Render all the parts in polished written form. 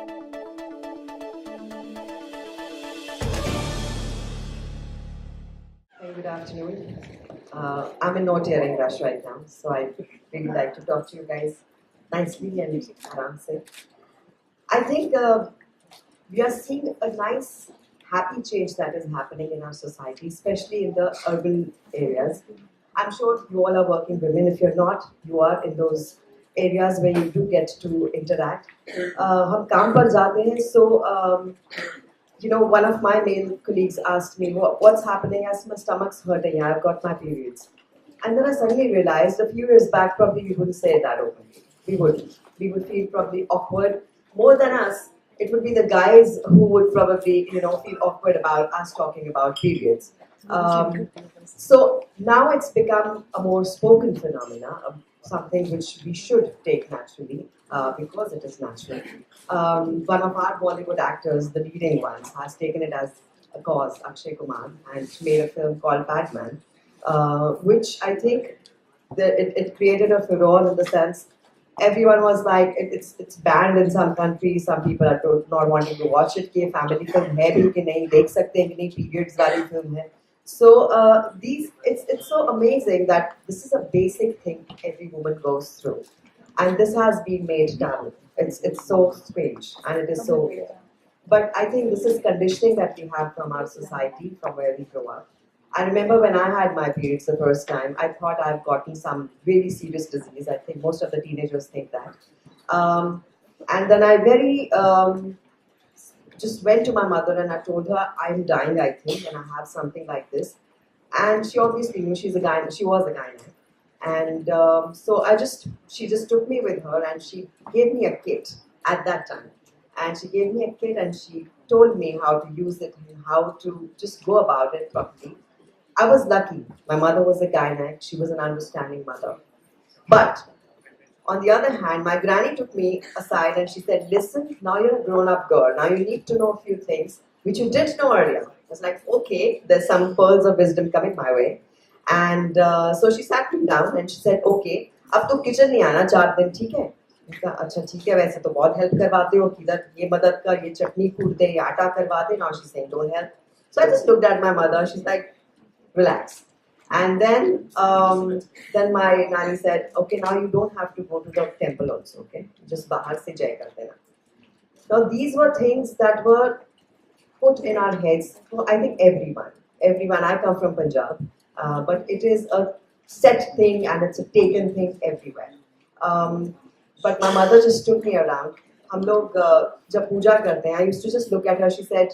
Hey, good afternoon. I'm in no tearing rush right now, so I really like to talk to you guys nicely and aram se. I think we are seeing a nice, happy change that is happening in our society, especially in the urban areas. I'm sure you all are working women. If you're not, you are in those areas where you do get to interact. हम काम पर जाते हैं, so one of my male colleagues asked me, what's happening? As my stomach's hurting, I've got my periods. And then I suddenly realized a few years back, probably we wouldn't say that openly. We wouldn't. We would feel probably awkward. More than us, it would be the guys who would probably, feel awkward about us talking about periods. So now it's become a more spoken phenomena, something which we should take naturally because it is natural. One of our Bollywood actors, the leading ones, has taken it as a cause, Akshay Kumar, and made a film called Batman, which I think it created a furore in the sense everyone was like, it's banned in some countries. Some people are not wanting to watch it. कि family film है भी कि नहीं देख सकते हैं कि नहीं periods वाली film है. So it's so amazing that this is a basic thing every woman goes through, and this has been made taboo. It's so strange and it is so weird. But I think this is conditioning that we have from our society, from where we grow up. I remember when I had my periods the first time, I thought I've gotten some really serious disease. I think most of the teenagers think that. And then I just went to my mother and I told her, I'm dying, I think, and I have something like this. And she obviously knew she was a gynae. And so she just took me with her and she gave me a kit at that time. And she gave me a kit and she told me how to use it and how to just go about it properly. I was lucky. My mother was a gynae. She was an understanding mother. But on the other hand, my granny took me aside and she said, listen, now you're a grown-up girl. Now you need to know a few things which you didn't know earlier. I was like, okay, there's some pearls of wisdom coming my way. And so she sat me down and she said, okay, अब तो kitchen नहीं आना 4 दिन, ठीक है? मैंने कहा अच्छा ठीक है, वैसे तो बहुत हेल्प करवाते हो, किधर ये मदद कर, ये चटनी कूट दे, ये आटा करवा दे. Now she's saying don't help. So I just looked at my mother. She's like, relax. And then my nanny said, okay, now you don't have to go to the temple also, okay? Just bahar se jai kar dena. Now these were things that were put in our heads for I think everyone. I come from Punjab, but it is a set thing and it's a taken thing everywhere. But my mother just took me around. हम लोग जब पूजा करते हैं, I used to just look at her. She said,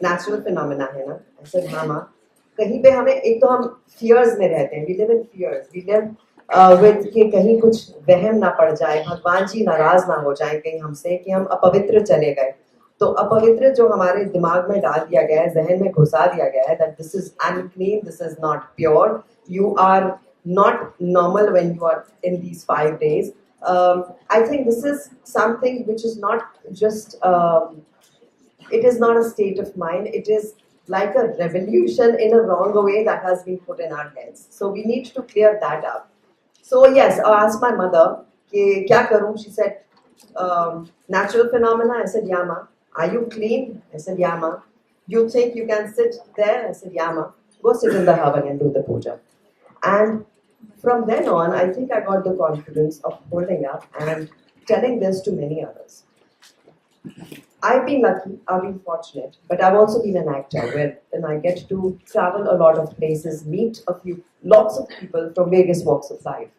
natural phenomena है ना? I said, हाँ माँ. कहीं पे हमें एक तो हम fears में रहते हैं. We live in fears. We live with कि कहीं कुछ वहम ना पड़ जाए, भगवान जी नाराज ना हो जाए कहीं हमसे कि हम अपवित्र चले गए. तो अपवित्र जो हमारे दिमाग में डाल दिया गया है, जहन में घुसा दिया गया है, that this is unclean, this is not pure. You are not normal when you are in these 5 days. I think this is something which is not just, it is not a state of mind, it is like a revolution in a wrong way that has been put in our heads. So we need to clear that up. So yes, I asked my mother, कि क्या करूँ? She said, natural phenomena. I said, yeah ma. Are you clean? I said, yeah ma. You think you can sit there? I said, yeah ma. Go sit in the havan and do the puja. And from then on, I think I got the confidence of holding up and telling this to many others. I've been lucky, I've been fortunate, but I've also been an actor where I get to travel a lot of places, meet lots of people from various walks of life.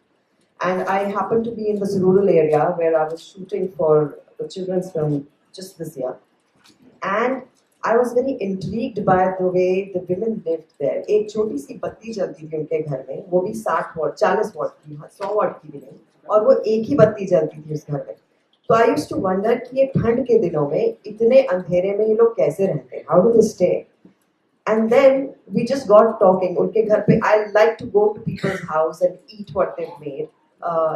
And I happened to be in this rural area where I was shooting for the children's film just this year. And I was very intrigued by the way the women lived there. एक छोटी सी बत्ती जलती थी उनके घर में, वो भी 60 वॉट, 40 वॉट की, 100 वॉट की भी नहीं, और वो एक ही बत्ती जलती थी उस घर में. तो I used to wonder कि ये ठंड के दिनों में इतने अंधेरे में ये लोग कैसे रहते हैं? How do they stay? And then we just got talking. उनके घर पे, I like to go to people's house and eat what they've made.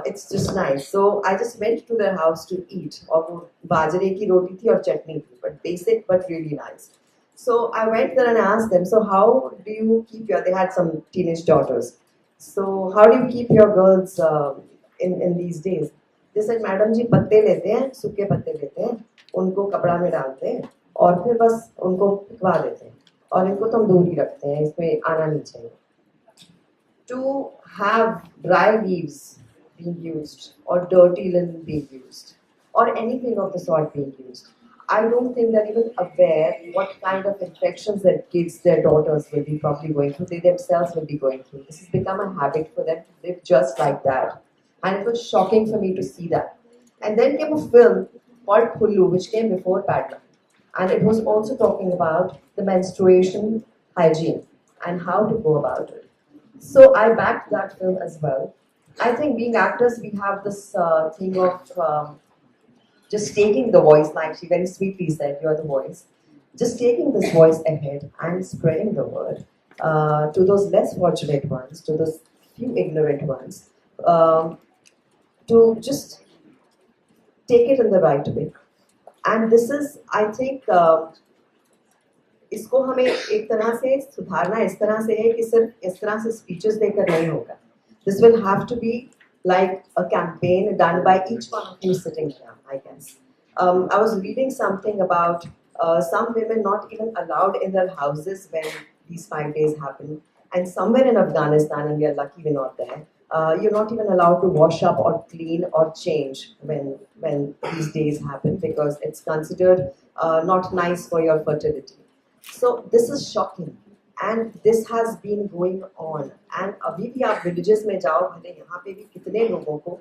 It's just nice. So I just went to their house to eat. और वो बाजरे की रोटी थी और चटनी थी, but basic but really nice. So I went there and asked them, so how do you keep they had some teenage daughters. So how do you keep your girls in these days? They said, Madam ji, पत्ते लेते हैं, सूखे पत्ते लेते हैं, उनको कपड़ा में डालते हैं और फिर बस उनको पिघवा देते हैं और इनको तो हम दूर ही रखते हैं, इसमें आना नहीं चाहिए. To have dry leaves being used or dirty linen being used or anything of the sort being used. I don't think they're even aware what kind of infections their kids, their daughters will be probably going through, they themselves will be going through. This has become a habit for them to live just like that. And it was shocking for me to see that. And then came a film called Pullu, which came before Padma. And it was also talking about the menstruation hygiene and how to go about it. So I backed that film as well. I think being actors, we have this thing of just taking the voice, like she very sweetly said, you're the voice. Just taking this voice ahead and spreading the word to those less fortunate ones, to those few ignorant ones, um, to just take it in the right way. And this is, I think, इसको हमें एक तरह से सुधारना इस तरह से है कि सिर्फ इस तरह से स्पीचेस देकर नहीं होगा. This will have to be like a campaign done by each one of you sitting here, I guess. I was reading something about some women not even allowed in their houses when these 5 days happen. And somewhere in Afghanistan, and we are lucky we're not there, you're not even allowed to wash up or clean or change when these days happen because it's considered not nice for your fertility. So this is shocking. And this has been going on. And अभी भी आप villages में जाओ, भले यहाँ पे भी कितने लोगों को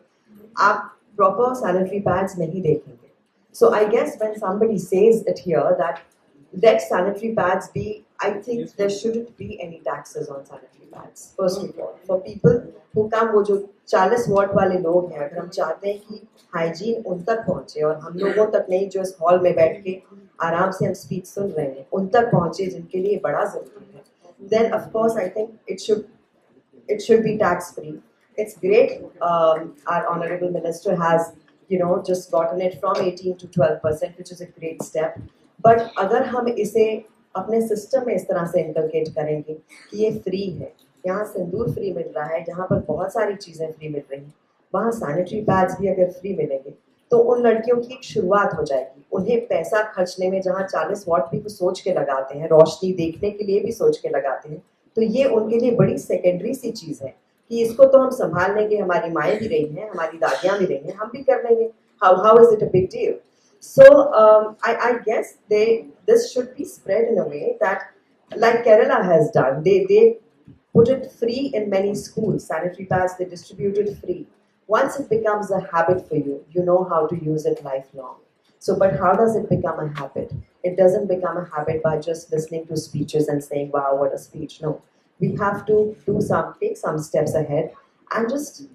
आप proper sanitary pads नहीं देखेंगे. So I guess when somebody says it here that let sanitary pads be, I think there shouldn't be any taxes on sanitary pads. First of all, for people who come, वो जो 40 watt वाले लोग हैं, अगर हम चाहते हैं कि hygiene उन तक पहुँचे और हम लोगों तक नहीं जो इस hall में बैठ के आराम से हम speech सुन रहे हैं, उन तक पहुँचे जिनके लिए बड़ा ज़रूरी है. Then of course I think it should be tax free. It's great. Our honorable minister has just gotten it from 18 to 12%, which is a great step. But अगर हम इसे अपने सिस्टम में इस तरह से इंटरकेट करेंगे कि ये फ्री है, यहाँ सिंदूर फ्री मिल रहा है, जहाँ पर बहुत सारी चीज़ें फ्री मिल रही हैं, वहाँ सैनिटरी पैड्स भी अगर फ्री मिलेंगे तो उन लड़कियों की एक शुरुआत हो जाएगी. उन्हें पैसा खर्चने में जहाँ 40 वॉट भी वो सोच के लगाते हैं, रोशनी देखने के लिए भी सोच के लगाते हैं, तो ये उनके लिए बड़ी सेकेंडरी सी चीज़ है कि इसको तो हम संभाल लेंगे, हमारी माएँ भी रही हैं, हमारी दादियाँ भी रही हैं, हम भी कर लेंगे. How is it a big deal? So I guess this should be spread in a way that, like Kerala has done, they put it free in many schools. Sanitary pads they distribute it free. Once it becomes a habit for you, you know how to use it lifelong. So, but how does it become a habit? It doesn't become a habit by just listening to speeches and saying, "Wow, what a speech!" No, we have to take some steps ahead, and just.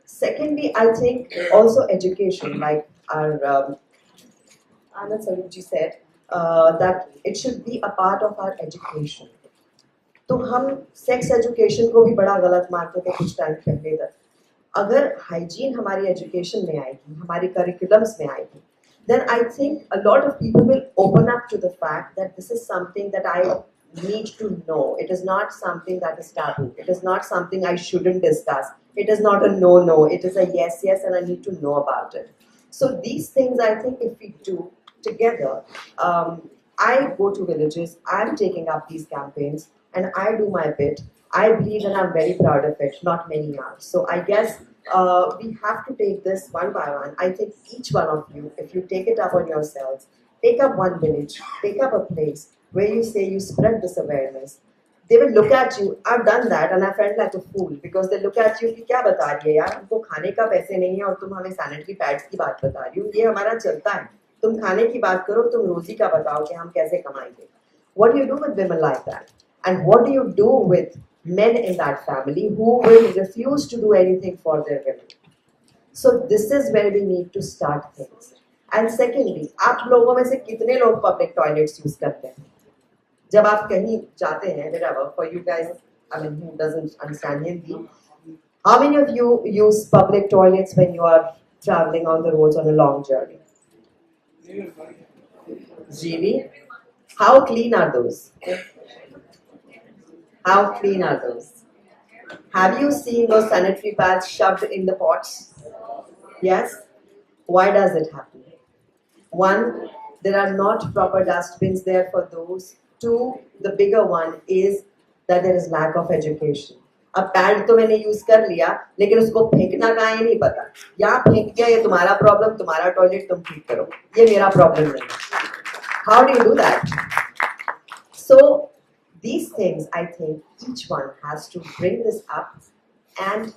Secondly, I think also education, like our Anand Saruji said, that it should be a part of our education. तो हम sex education को भी बड़ा गलत मानते थे कुछ time पहले तक. अगर हाइजीन हमारी एजुकेशन में आएगी, हमारी करिकुलम्स में आएगी, then I think a lot of people will open up to the fact that this is something that I need to know. It is not something that is taboo. It is not something I shouldn't discuss. It is not a no. It is a yes, and I need to know about it. So these things, I think, if we do together, I go to villages, I'm taking up these campaigns, and I do my bit. I believe and I'm very proud of it. Not many are. So I guess we have to take this one by one. I think each one of you, if you take it up on yourselves, take up one village, take up a place where you say you spread this awareness. They will look at you. I've done that and I felt like a fool because they look at you कि क्या बता रही है यार, हमको खाने का पैसे नहीं है और तुम हमें सैनिटरी पैड्स की बात बता रही हो. ये हमारा चलता है. तुम खाने की बात करो, तुम रोजी का बताओ कि हम कैसे कमाएंगे. What do you do with women like that? And what do you do with men in that family who will refuse to do anything for their women? So this is where we need to start things. And secondly, आप लोगों में से कितने लोग public toilets use करते हैं? जब आप कहीं जाते हैं, wherever, for you guys, I mean, who doesn't understand Hindi, how many of you use public toilets when you are traveling on the roads on a long journey? Really? How clean are those? How clean are those? Have you seen those sanitary pads shoved in the pots? Yes? Why does it happen? One, there are not proper dustbins there for those. Two, the bigger one is that there is lack of education. अब pad तो मैंने use कर लिया लेकिन उसको फेंकना कहाँ है नहीं पता. यहाँ फेंक दिया, ये तुम्हारा प्रॉब्लम, तुम्हारा टॉयलेट तुम ठीक करो, ये मेरा प्रॉब्लम नहीं. How do you do that? So these things, I think each one has to bring this up and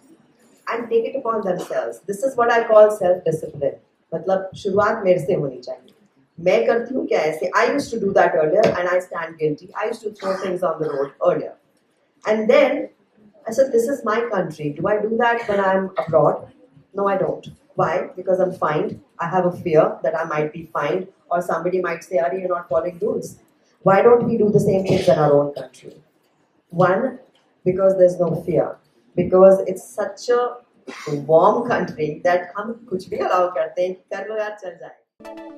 take it upon themselves. This is what I call self-discipline. मतलब शुरुआत मेरे से होनी चाहिए. मैं करती हूँ क्या ऐसे? I used to do that earlier and I stand guilty. I used to throw things on the road earlier. And then I said, this is my country. Do I do that when I'm abroad? No, I don't. Why? Because I'm fined. I have a fear that I might be fined or somebody might say, "Are you're not following rules?" Why don't we do the same things in our own country? One, because there's no fear. Because it's such a warm country that हम कुछ भी allow करते हैं, कर लो यार चल जाए.